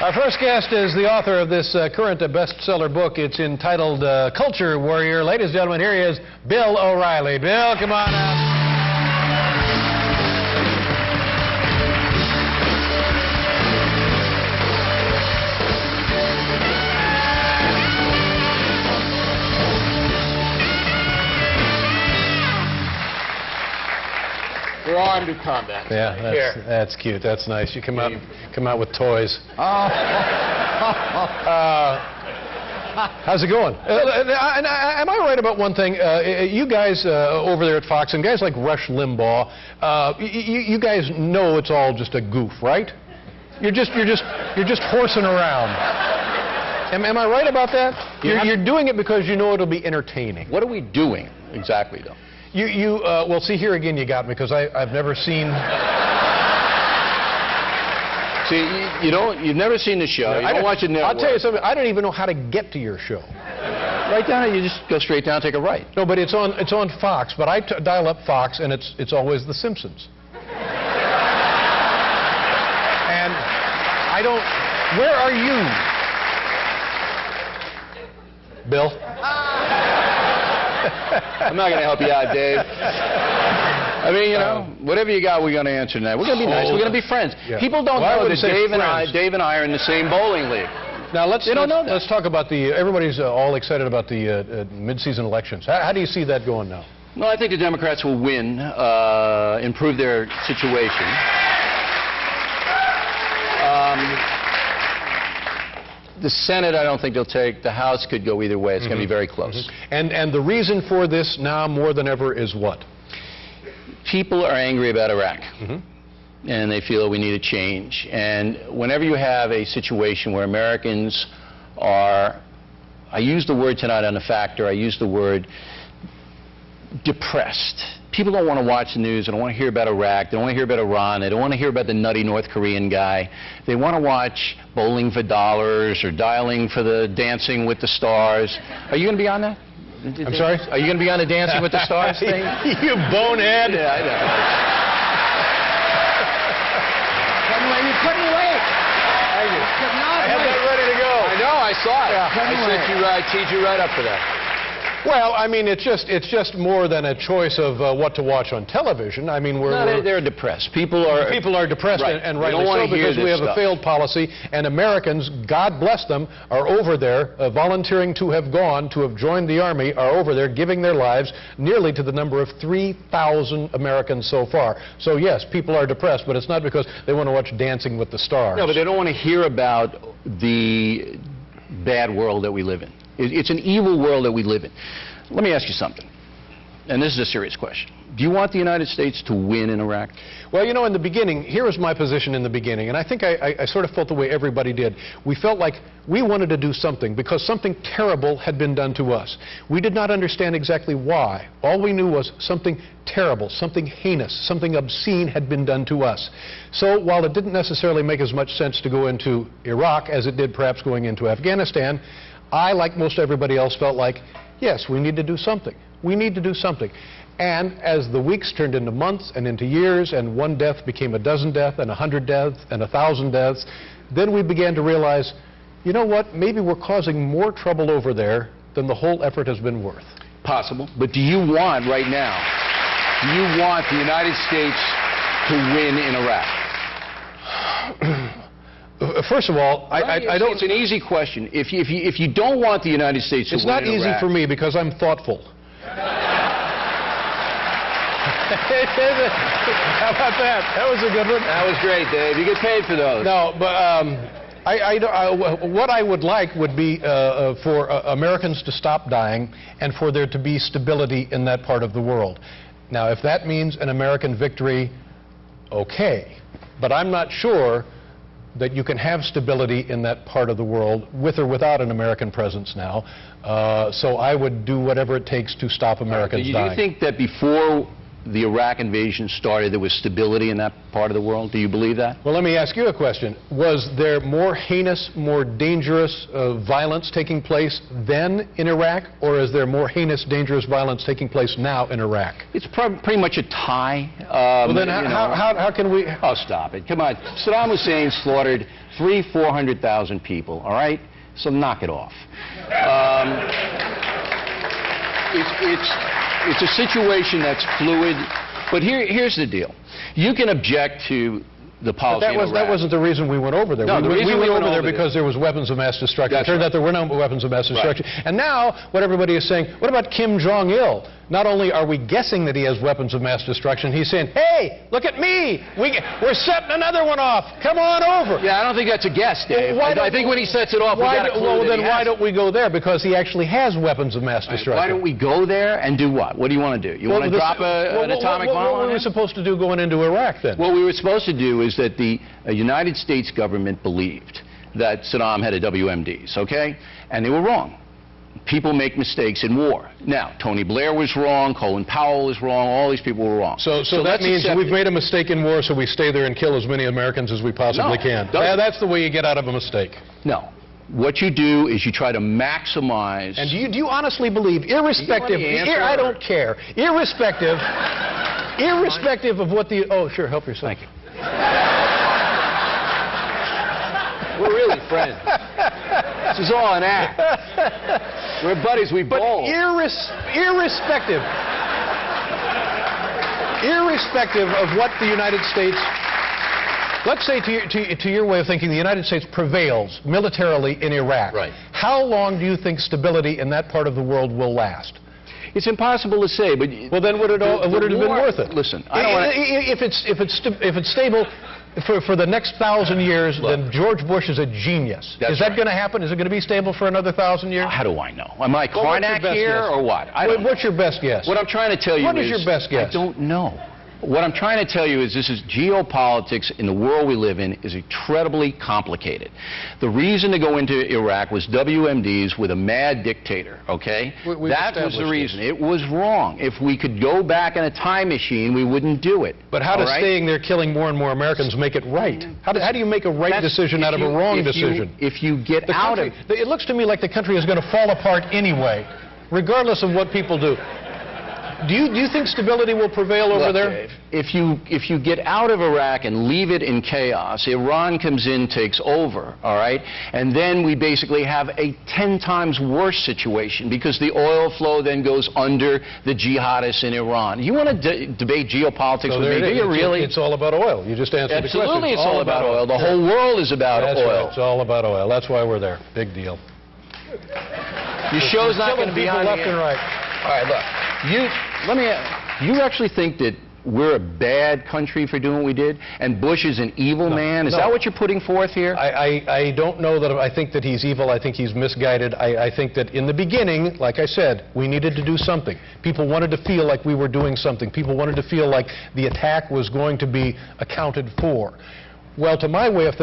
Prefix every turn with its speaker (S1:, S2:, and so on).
S1: Our first guest is the author of this current bestseller book. It's entitled Culture Warrior. Ladies and gentlemen, here he is, Bill O'Reilly. Bill, come on out.
S2: We're armed to combat.
S1: Yeah, that's cute. That's nice. You come out with toys.
S2: Oh.
S1: How's it going? Am I right about one thing? You guys over there at Fox and guys like Rush Limbaugh, you guys know it's all just a goof, right? You're just horsing around. Am I right about that? You're doing it because you know it'll be entertaining.
S2: What are we doing exactly, though?
S1: Well, see, here again you got me, because I've never seen...
S2: See, you've never seen the show. You don't watch it network.
S1: I'll tell you something, I don't even know how to get to your show.
S2: Right down, you just go straight down, take a right.
S1: No, but it's on Fox, but I dial up Fox, and it's always The Simpsons. And I don't... Where are you? Bill?
S2: I'm not going to help you out, Dave. I mean, you know, whatever you got, we're going to answer tonight. We're going to be nice. We're going to be friends. Yeah. People don't know that Dave and I are in the same bowling league.
S1: Now, let's talk about the... Everybody's all excited about the mid-season elections. How do you see that going now?
S2: Well, I think the Democrats will win, improve their situation. The Senate, I don't think they'll take. The House could go either way. It's going to be very close.
S1: And the reason for this now more than ever is what?
S2: People are angry about Iraq. And they feel we need a change. And whenever you have a situation where Americans are, I use the word tonight on a factor, I use the word depressed. People don't want to watch the news. They don't want to hear about Iraq. They don't want to hear about Iran. They don't want to hear about the nutty North Korean guy. They want to watch Bowling for Dollars or Dialing for the Dancing with the Stars. Are you going to be on that?
S1: I'm sorry?
S2: Are you going to be on the Dancing with the Stars thing?
S1: You bonehead.
S2: Yeah, I know.
S3: Anyway, you couldn't wait.
S1: I had that ready to go.
S2: I know, I saw it.
S1: Yeah.
S2: I teed you right up for that.
S1: Well, I mean, it's just more than a choice of what to watch on television. I mean,
S2: they're depressed. People are
S1: depressed,
S2: right.
S1: and rightly so, because we have a failed policy, and Americans, God bless them, are over there volunteering to have gone, to have joined the Army, are over there giving their lives, nearly to the number of 3,000 Americans so far. So yes, people are depressed, but it's not because they want to watch Dancing with the Stars.
S2: No, but they don't want to hear about the bad world that we live in. It's an evil world that we live in. Let me ask you something, and this is a serious question. Do you want the United States to win in Iraq?
S1: Well, you know, in the beginning, here was my position in the beginning, and I think I sort of felt the way everybody did. We felt like we wanted to do something because something terrible had been done to us. We did not understand exactly why. All we knew was something terrible, something heinous, something obscene had been done to us. So while it didn't necessarily make as much sense to go into Iraq as it did perhaps going into Afghanistan, I, like most everybody else, felt like, yes, we need to do something. We need to do something. And as the weeks turned into months and into years, and one death became a dozen deaths, and 100 deaths, and 1,000 deaths, then we began to realize, you know what, maybe we're causing more trouble over there than the whole effort has been worth.
S2: Possible. But do you want, right now, do you want the United States to win in Iraq?
S1: First of all, I don't...
S2: It's an easy question. If you don't want the United States to win in Iraq...
S1: It's not easy for me because I'm thoughtful. How about that? That was a good one.
S2: That was great, Dave. You get paid for those.
S1: No, but what I would like would be for Americans to stop dying and for there to be stability in that part of the world. Now, if that means an American victory, okay. But I'm not sure that you can have stability in that part of the world with or without an American presence now. So I would do whatever it takes to stop Americans dying.
S2: Do you think that before the Iraq invasion started, there was stability in that part of the world? Do you believe that?
S1: Well, let me ask you a question. Was there more heinous, more dangerous violence taking place then in Iraq, or is there more heinous, dangerous violence taking place now in Iraq?
S2: It's pretty much a tie.
S1: Well, then how can we...
S2: Oh, stop it. Come on. Saddam Hussein slaughtered 400,000 people, all right? So knock it off. It's a situation that's fluid, but here's the deal. You can object to the policy in Iraq.
S1: That wasn't the reason we went over there.
S2: No,
S1: we went over there because there was weapons of mass destruction. It turned out there were no weapons of mass destruction. Right. And now, what everybody is saying, what about Kim Jong-il? Not only are we guessing that he has weapons of mass destruction, he's saying, hey, look at me. We're setting another one off. Come on over.
S2: Yeah, I don't think that's a guess, Dave.
S1: Well,
S2: I think when he sets it off, we got a clue
S1: then why don't we go there? Because he actually has weapons of mass destruction.
S2: Why don't we go there and do what? What do you want to do? You want to drop an atomic bomb on
S1: What were we supposed to do going into Iraq then?
S2: What we were supposed to do is that the United States government believed that Saddam had a WMDs, okay? And they were wrong. People make mistakes in war. Now, Tony Blair was wrong, Colin Powell was wrong, all these people were wrong.
S1: So that means we've made a mistake in war, so we stay there and kill as many Americans as we possibly can. That's the way you get out of a mistake.
S2: No. What you do is you try to maximize...
S1: And do you honestly believe, irrespective... I don't care. Irrespective of what the... Oh, sure, help yourself.
S2: Thank you. We're really friends. This is all an act. We're buddies, we bowl.
S1: But irrespective of what the United States... Let's say, to your way of thinking, the United States prevails militarily in Iraq.
S2: Right.
S1: How long do you think stability in that part of the world will last?
S2: It's impossible to say, but...
S1: Well, then would it have been worth it?
S2: Listen, I don't want to...
S1: If it's stable for the next 1,000 years, then George Bush is a genius. Is that going to happen? Is it going to be stable for another 1,000 years?
S2: How do I know? Am I Karnak here or what?
S1: What's your best guess?
S2: What I'm trying to tell you is...
S1: What is your best guess?
S2: I don't know. What I'm trying to tell you is this is geopolitics in the world we live in is incredibly complicated. The reason to go into Iraq was WMDs with a mad dictator, okay? That was the reason. It was wrong. If we could go back in a time machine, we wouldn't do it.
S1: But how does staying there killing more and more Americans make it right? How do you make a right decision out of a wrong decision?
S2: If you get out of...
S1: It looks to me like the country is going to fall apart anyway, regardless of what people do. Do you think stability will prevail over there?
S2: Dave, if you get out of Iraq and leave it in chaos, Iran comes in, takes over, all right? And then we basically have a 10 times worse situation because the oil flow then goes under the jihadists in Iran. You want to debate geopolitics with me? Do you really?
S1: It's all about oil. You just answered the question.
S2: Absolutely, it's all about oil. The whole world is about oil.
S1: Right. It's all about oil. That's why we're there. Big deal.
S2: Your show's not going to be on
S1: left and right.
S2: All right, look. You actually think that we're a bad country for doing what we did, and Bush is an evil man? Is that what you're putting forth here?
S1: I don't know that I think that he's evil. I think he's misguided. I think that in the beginning, like I said, we needed to do something. People wanted to feel like we were doing something. People wanted to feel like the attack was going to be accounted for. Well, to my way of thinking,